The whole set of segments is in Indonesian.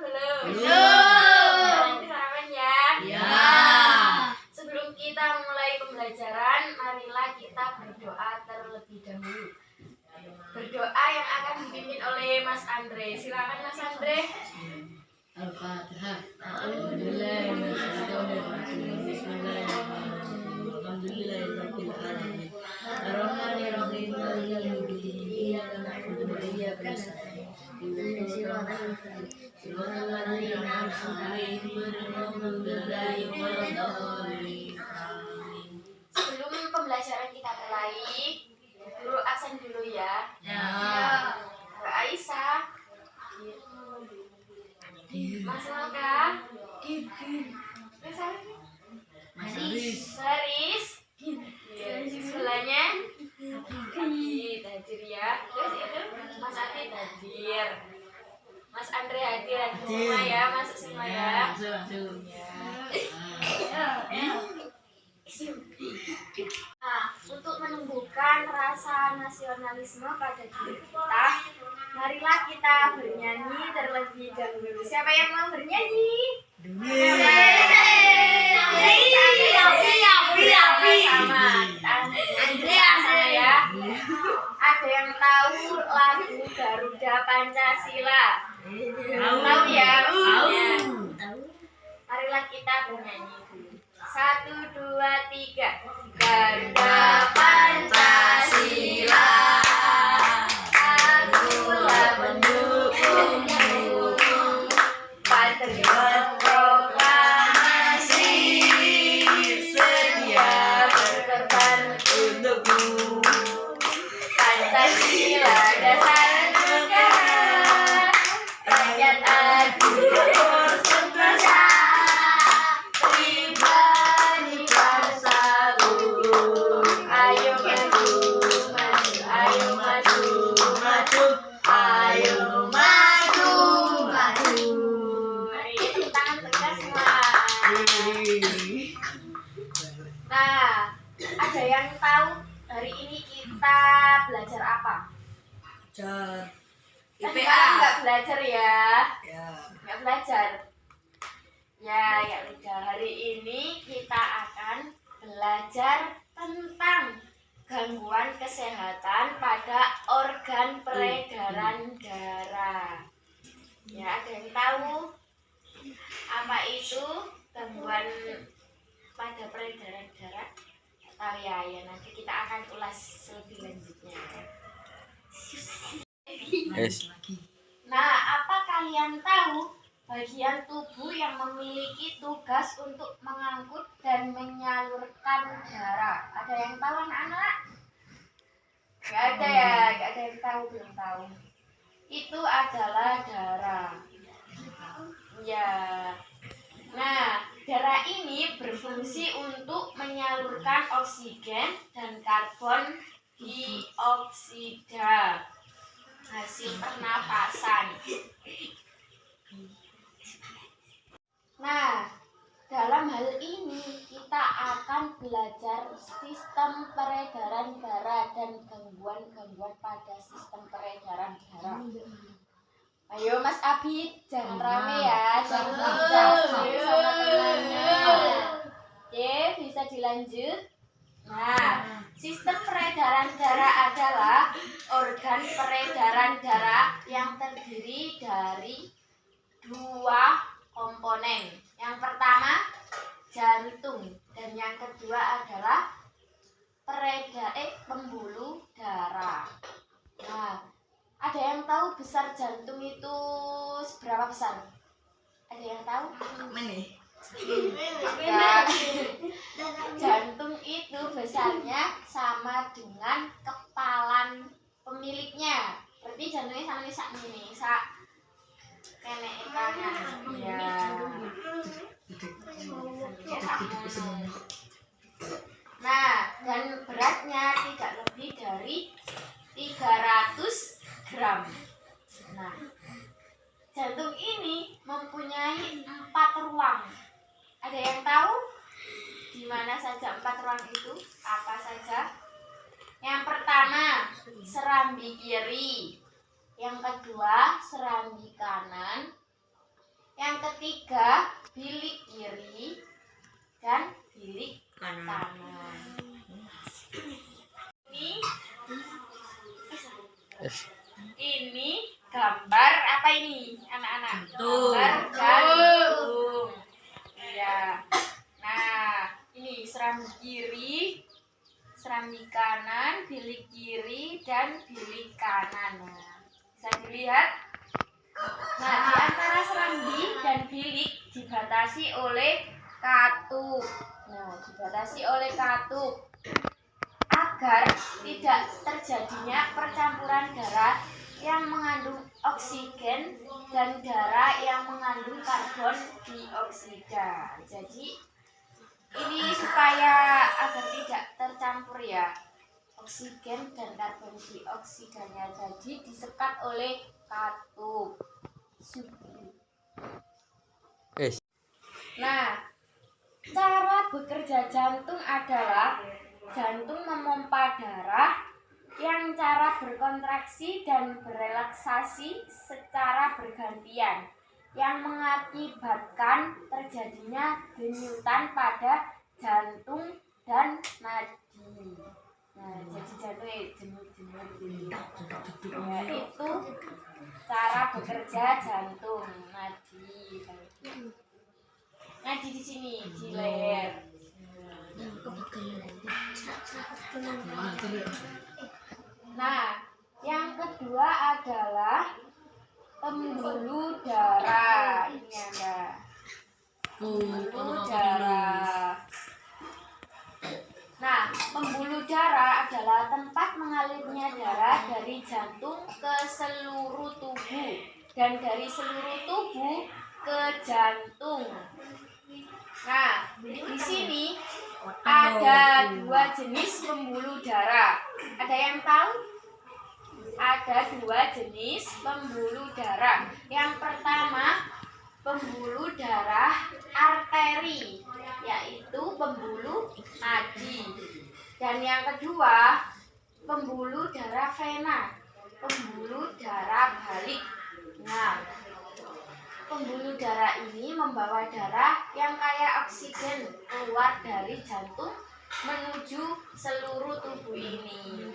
belum? Belum. Sarapan ya? Ya. Sebelum kita mulai pembelajaran, marilah kita berdoa terlebih dahulu. Berdoa yang akan dipimpin oleh Mas Andre. Silakan Mas Andre. Al-Fatihah. Alhamdulillahirrahmanirrahim. Bismillahirrahmanirrahim. Alhamdulillahirabbil alamin. Ar-Rahmanirrahim. Maliki yaumiddin. Iyyaka na'budu wa iyyaka nasta'in. Ihdinas siratal mustaqim. Siratal ladzina an'amta 'alaihim ghairil maghdubi 'alaihim waladdallin. Amin. Sebelum pembelajaran kita mulai, guru absen dulu ya. Ya. Mbak Aisyah, Mas Malka, Mas Aris. Saris, sebelahnya Adit hadir ya. Terus itu Mas Adit hadir, Mas Andre hadir semua ya, masuk semua ya. Nah, untuk menumbuhkan rasa nasionalisme pada diri kita, marilah kita bernyanyi terlebih dahulu. Siapa yang mau bernyanyi? Sama ya. Ada yang tahu lagu Garuda Pancasila? Tahu ya? Marilah kita bernyanyi dulu. 1, 2, 3. Garuda Pancasila, akulah pendukungmu, patriot proklamasi, sedia berkorban untukmu. Pancasila dasar negara, rakyat adil bersekutu. Pribadi bersatu, ayo maju, maju, ayo maju, maju, ayo maju, maju. Mari tepuk tangan tegas semua. Nah, ada yang tahu hari ini kita belajar apa? Belajar Kan IPA. nggak belajar ya? Ya. Nggak belajar. Ya udah. Hari ini kita akan belajar tentang gangguan kesehatan pada organ peredaran darah. Ya, ada yang tahu apa itu gangguan pada peredaran darah? Tahu ya, nanti kita akan ulas lebih lanjutnya. Nah, apa kalian tahu bagian tubuh yang memiliki tugas untuk mengangkut dan menyalurkan darah? Ada yang tahu anak-anak? Gak ada ya, gak ada yang tahu, belum tahu. Itu adalah darah. Ya. Nah, darah ini berfungsi untuk menyalurkan oksigen dan karbon dioksida hasil pernapasan. Nah, dalam hal ini kita akan belajar sistem peredaran darah dan gangguan-gangguan pada sistem peredaran darah. Ayo Mas Abid, jangan rame ya, jangan sama temannya. Oke, bisa dilanjut. Nah, sistem peredaran darah adalah organ peredaran darah yang terdiri dari 2 komponen. Yang pertama jantung dan yang kedua adalah pembuluh darah. Nah, ada yang tahu besar jantung itu seberapa besar? Ada yang tahu? Nah, jantung itu besarnya sama dengan kepalan pemiliknya. Berarti jantungnya sama nih sak nenek kanan. Ya. Nah, dan beratnya tidak lebih dari 300 gram. Nah, jantung ini mempunyai 4 ruang. Ada yang tahu di mana saja 4 ruang itu? Apa saja? Yang pertama, serambi kiri. Yang kedua, serambi kanan. Yang ketiga, bilik kiri dan bilik Kanan. kanan. Ini gambar apa ini, anak-anak? Jantung. Gambar jantung. Iya. Nah, ini serambi kiri, serambi kanan, bilik kiri dan bilik kanan. Nah, bisa dilihat. Nah, di antara serambi dan bilik dibatasi oleh katup. Nah, dibatasi oleh katup agar tidak terjadinya percampuran darah yang mengandung oksigen dan darah yang mengandung karbon dioksida. Jadi ini supaya agar tidak tercampur ya oksigen dan karbon dioksidanya, jadi disekat oleh katup. Nah, cara bekerja jantung adalah jantung memompa darah yang cara berkontraksi dan berelaksasi secara bergantian yang mengakibatkan terjadinya denyutan pada jantung dan nadi. Nah, jadi jantung denyut-denyut ya, itu cara bekerja jantung, nadi. Nadi di sini, di leher. Nah, yang kedua adalah pembuluh darah. Ini ada pembuluh darah. Nah, pembuluh darah adalah tempat mengalirnya darah dari jantung ke seluruh tubuh dan dari seluruh tubuh ke jantung. Nah, di sini ada dua jenis pembuluh darah. Ada yang tahu? Ada dua jenis pembuluh darah. Yang pertama, pembuluh darah arteri, yaitu pembuluh nadi. Dan yang kedua, pembuluh darah vena, pembuluh darah balik. Nah, pembuluh darah ini membawa darah yang kaya oksigen keluar dari jantung menuju seluruh tubuh ini.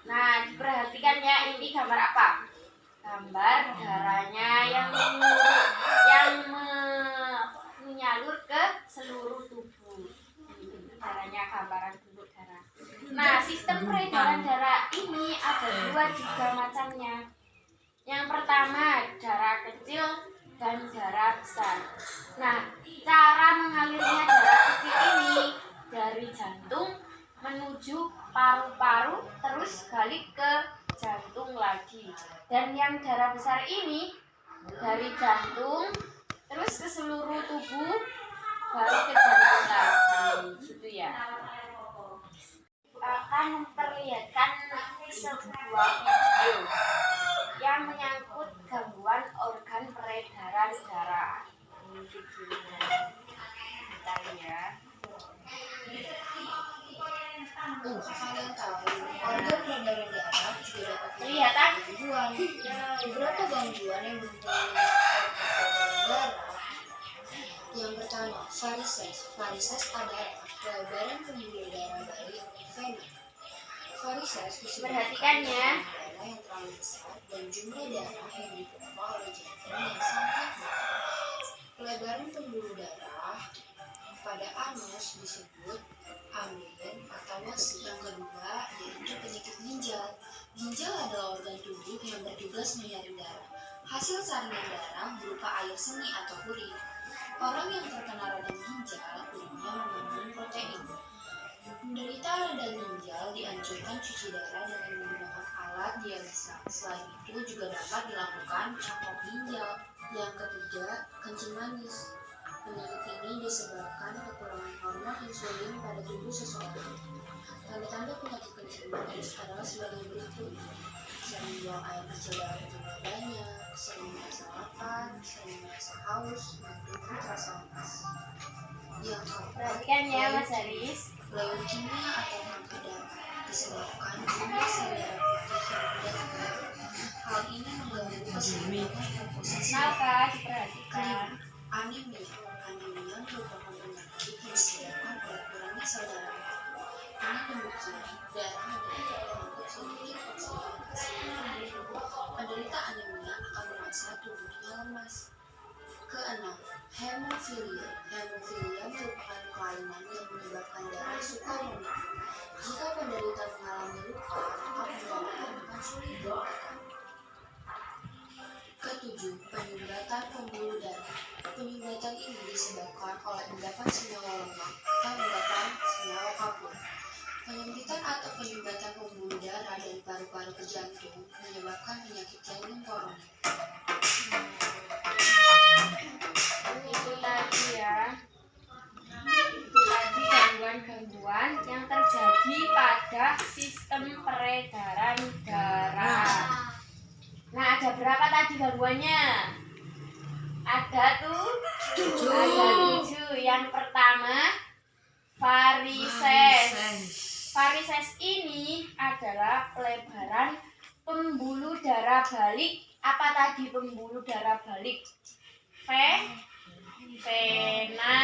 Nah, diperhatikan ya, ini gambar apa? Gambar darahnya yang menyalur ke seluruh tubuh. Ini darahnya, gambaran bentuk darah. Nah, sistem peredaran darah ini ada juga macamnya. Yang pertama, darah kecil dan darah besar. Nah, cara mengalirnya darah kecil ini dari jantung menuju paru-paru terus balik ke jantung lagi. Dan yang darah besar ini dari jantung terus ke seluruh tubuh baru ke jantung lagi, gitu ya. Akan memperlihatkan sebuah video yang menyangkut gangguan organ peredaran darah. Ini videonya, kita lihat. Kalian tahu, organ peredaran darah juga dapat Kelihatan? gangguan. Beberapa gangguan yang mempengaruhi organ darah. Yang pertama, varises. Varises adalah pelebaran pembuluh darah balik vena. Varises disebabkan Perhatikan ya. darah yang terlalu besar dan jumlah darah yang dipompa oleh jantung yang sangat banyak. Pelebaran pembuluh darah pada anus disebut amin atau wasi. Yang kedua yaitu penyakit ginjal. Ginjal adalah organ tubuh yang bertugas menyaring darah. Hasil saringan darah berupa air seni atau urin. Orang yang terkena radang ginjal umumnya mengandung protein. Penderita radang ginjal dianjurkan cuci darah dengan menggunakan alat dialisa. Selain itu juga dapat dilakukan cangkok ginjal. Yang ketiga, kencing manis. Penyakit ini disebabkan kekurangan hormon insulin pada tubuh seseorang. Tanda-tanda penyakit kencing manis adalah sebagai berikut: sering buang air kecil dalam jumlah banyak, sering merasa lapar, sering merasa haus, dan tubuh terasa lemas. Yang keempat, Perhatikan ya, Mas Haris. leukemia atau kanker darah disebabkan jumlah sel darah putih yang rendah. Hal ini mengganggu kesehatan dan posisi Maka diperhatikan. anemia. Anemia merupakan penyakit yang disebabkan oleh kurangnya sel darah. Dengan demikian, darah dapat membentuk sedikit oksigen ke seluruh tubuh. Penderita anemia akan merasa tubuhnya lemas. Keenam, hemofilia. Hemofilia merupakan kelainan yang menyebabkan darah suka menyusut. Jika penderita mengalami luka, maka pengobatan akan sulit diberikan. Ketujuh, penyumbatan pembuluh darah. Penyumbatan ini disebabkan oleh endapan senyawa lemak atau endapan senyawa kapur. Penyempitan atau penyumbatan pembuluh darah dari paru-paru ke jantung menyebabkan penyakit jantung koroner. Itu tadi ya. Itu tadi gangguan-gangguan yang terjadi pada sistem peredaran darah. Nah, ada berapa tadi gangguannya? Ada tuh 7. Yang pertama, varises. Varises ini adalah pelebaran pembuluh darah balik. Apa tadi pembuluh darah balik? Vena.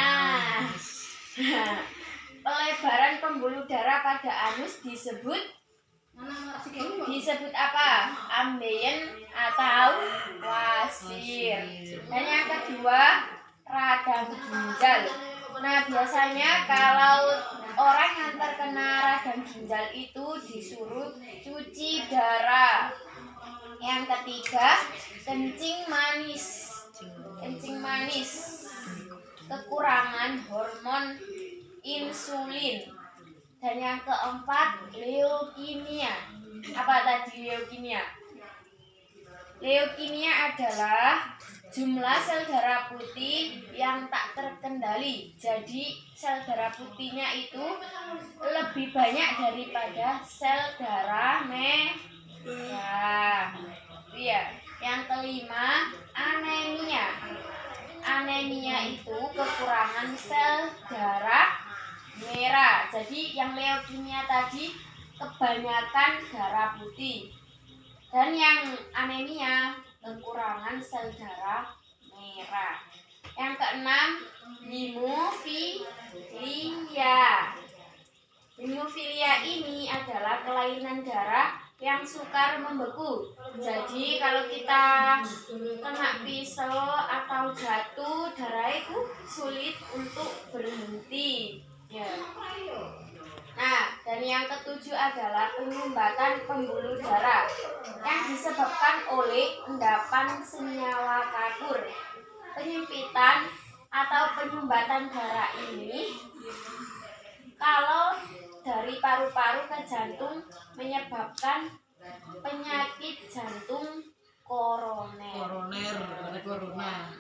Pelebaran pembuluh darah pada anus disebut apa? Ambeien atau wasir. Dan yang kedua, radang ginjal. Nah, biasanya kalau orang yang terkena radang ginjal itu disuruh cuci darah. Yang ketiga, kencing manis. Kencing manis. Kekurangan hormon insulin. Dan yang keempat, leukemia. Apa tadi leukemia? Leukemia adalah jumlah sel darah putih yang tak terkendali. Jadi sel darah putihnya itu lebih banyak daripada sel darah merah. Iya. Yang kelima, anemia. Anemia itu kekurangan sel darah merah. Jadi yang leukemia tadi kebanyakan darah putih. Dan yang anemia kekurangan sel darah merah. Yang keenam, hemofilia. Hemofilia ini adalah kelainan darah yang sukar membeku. Jadi kalau kita kena pisau atau jatuh, darah itu sulit untuk berhenti. Ya. Nah, dan yang ketujuh adalah penyumbatan pembuluh darah yang disebabkan oleh endapan senyawa kapur. Penyempitan atau penyumbatan darah ini kalau dari paru-paru ke jantung menyebabkan penyakit jantung koroner. Corona.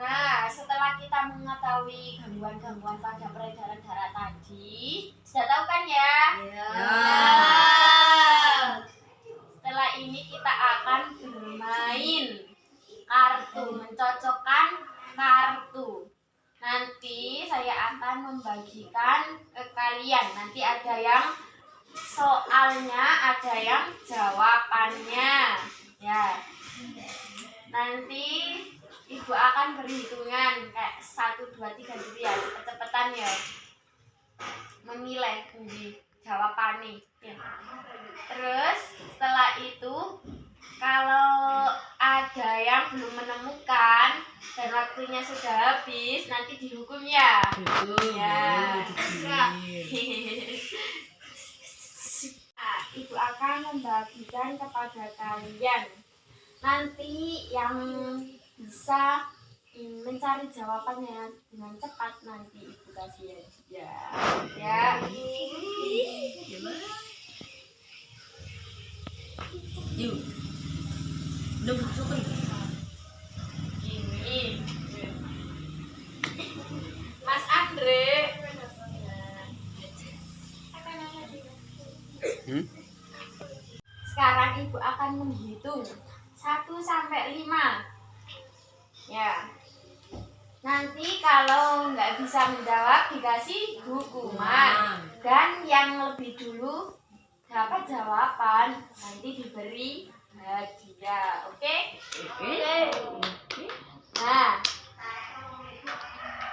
Nah, setelah kita mengetahui gangguan-gangguan pada peredaran darah tadi, sudah tahu kan ya? Ya. Nah, setelah ini kita akan bermain kartu, mencocokkan kartu. Nanti saya akan membagikan ke kalian. Nanti ada yang soalnya, ada yang jawabannya. Ya. Nanti Ibu akan berhitungan kayak 1, 2, 3 gitu ya, cepet-cepetan ya. Memilih jawabannya. Ya. Terus setelah itu kalau ada yang belum menemukan dan waktunya sudah habis, nanti dihukum ya. Ya. Nah, Ibu akan membagikan kepada kalian. Nanti yang bisa mencari jawabannya dengan cepat nanti Ibu kasih ya. Ya. Yuk. Udah masuk nih. Ini. Mas Andre. Sekarang Ibu akan menghitung 1 sampai 5. Ya. Nanti kalau nggak bisa menjawab dikasih hukuman. Dan yang lebih dulu dapat jawaban nanti diberi hadiah. Oke? Nah,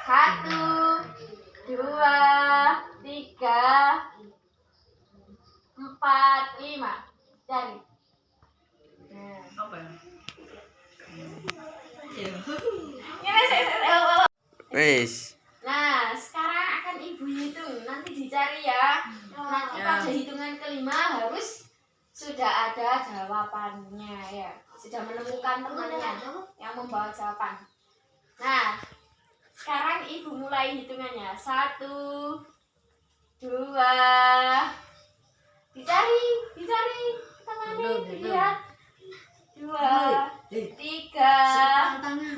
1, 2, 3, 4, 5. Cari. Nah. Apa ya? Ini saya. Wis. Nah, sekarang akan ibu hitung. Nanti dicari ya. Nanti Ya. pada hitungan kelima harus sudah ada jawabannya ya. Sudah menemukan temannya yang membawa jawaban. Nah, sekarang ibu mulai hitungannya. 1, 2. Dicari. Tangannya dilihat. 2, 3, 4,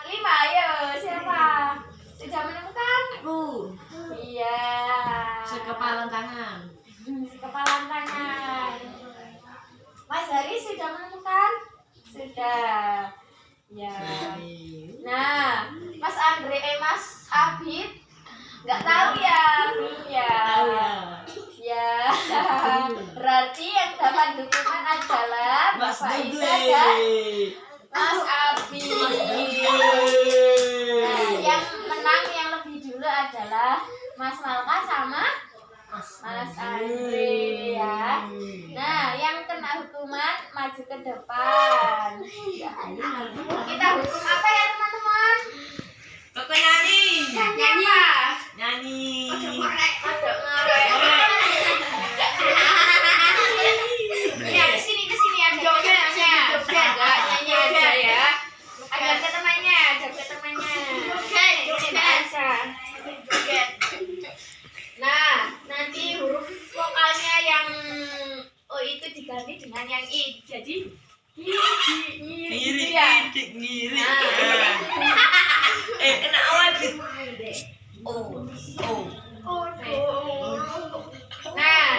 5. Ayo, siapa? Sudah menemukan? Iya. Sekepalan tangan. Kepalan tangan. Mas Hari sudah menemukan? Sudah. Ya. Nah, Mas Andre, Mas Abid nggak tahu ya, belum ya. Tahu ya. Ya. Berarti yang dapat dukungan adalah Mas Bapak Duble. Isa dan Mas Abid. Nah, yang menang yang lebih dulu adalah Mas Malka sama Mas Andre ya. Nah, yang kena hukuman maju ke depan. Kita hukum apa ya teman-teman? Koko nyanyi. Nyanyi apa? Nyanyi. Kodok ngorek. Ya kesini ya jogetnya. Enggak nyanyi aja ya. Agar ke temannya, Joget aja. Joget. Nah, nanti huruf vokalnya yang itu diganti dengan yang i. Jadi ngiri gitu ya. Ngiri. Nah. Enak awet. Nah,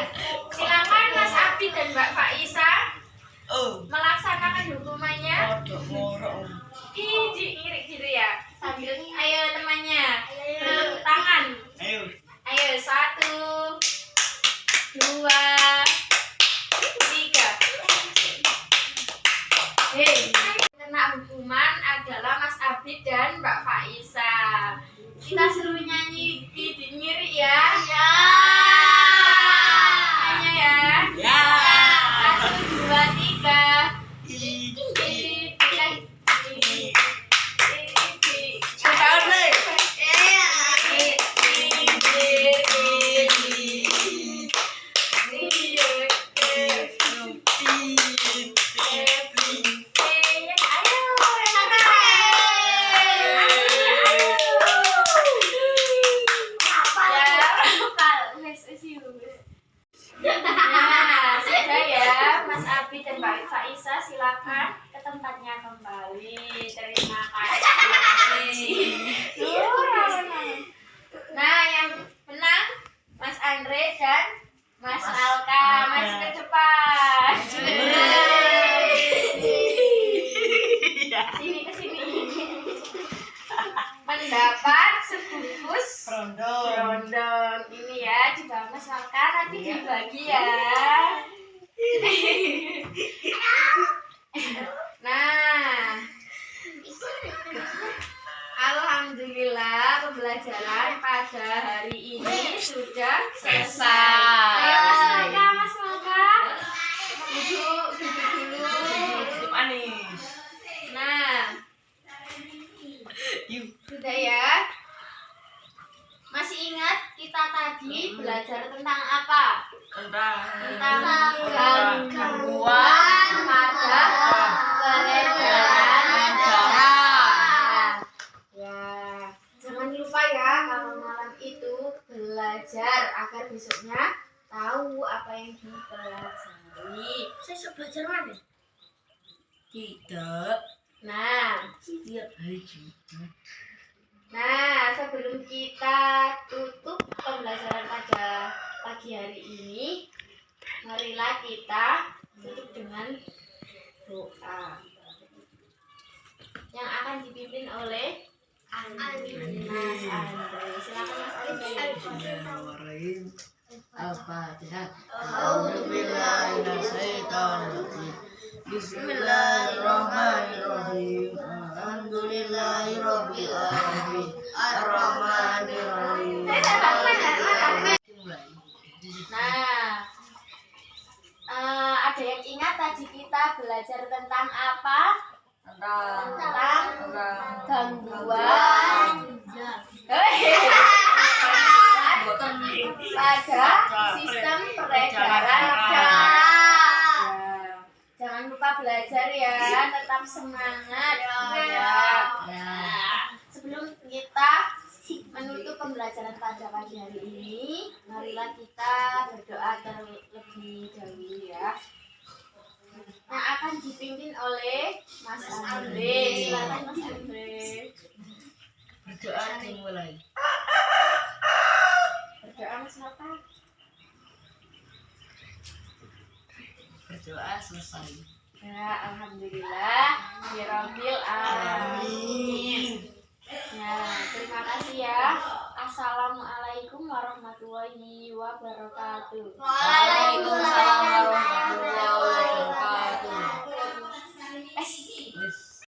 silakan Mas Abid dan Mbak Faisa Oh. melaksanakan hukumannya. Kodok ngorok. Ngiri gitu ya. Sambil ayo temannya. Peluk tangan. Ayo. Ayo 1, 2, 3. Hei, kena hukuman adalah Mas Abid dan Mbak Faisa. Kita suruh nyanyi di ngiri ya. Ya. Nyanyi ya. Ya. 1, 2, 3. Nah, sudah ya, Mas Abi dan Mbak Faisa silakan ke tempatnya kembali. Terima kasih. Nah, yang menang Mas Andre dan Mas Alka. Maju ke depan. Sini ke sini. Mendapat sebungkus rondong ini ya di bawah Mas Alka, nanti dibagi ya. Nah, alhamdulillah pembelajaran pada hari ini sudah selesai. Ayo Mas Malka, duduk dulu. Manis. Nah, sudah ya. Masih ingat kita tadi belajar tentang apa? Tentang gangguan pada peredaran darah. Ya, jangan lupa ya kalau malam itu belajar agar besoknya tahu apa yang dipelajari. Saya belajar mana? Tidak. Nah, Setiap hari Jumat. Nah, sebelum kita tutup pembelajaran pada pagi hari ini, marilah kita tutup dengan doa yang akan dipimpin oleh Mas Andre. Silakan Mas Andre. Bismillahirrahmanirrahim. Al-Fatihah. A'udzubillahi minasyaitonirrajim. Bismillahirrahmanirrahim. Alhamdulillahirabbil alamin. Arrahmanirrahim. Nah, ada yang ingat tadi kita belajar tentang apa? Tentang gangguan pada sistem peredaran darah. Jangan lupa belajar ya, tetap semangat ya. Sebelum kita menutup pembelajaran pada pagi hari ini, marilah kita berdoa terlebih dahulu ya. Yang akan dipimpin oleh Mas Andre. Silakan Mas Andre. Berdoa dimulai. Berdoa Mas Nata. Berdoa selesai. Ya, alhamdulillah. Birabbil alamin. Ya, terima kasih ya. Assalamualaikum warahmatullahi wabarakatuh. Waalaikumsalam warahmatullahi wabarakatuh.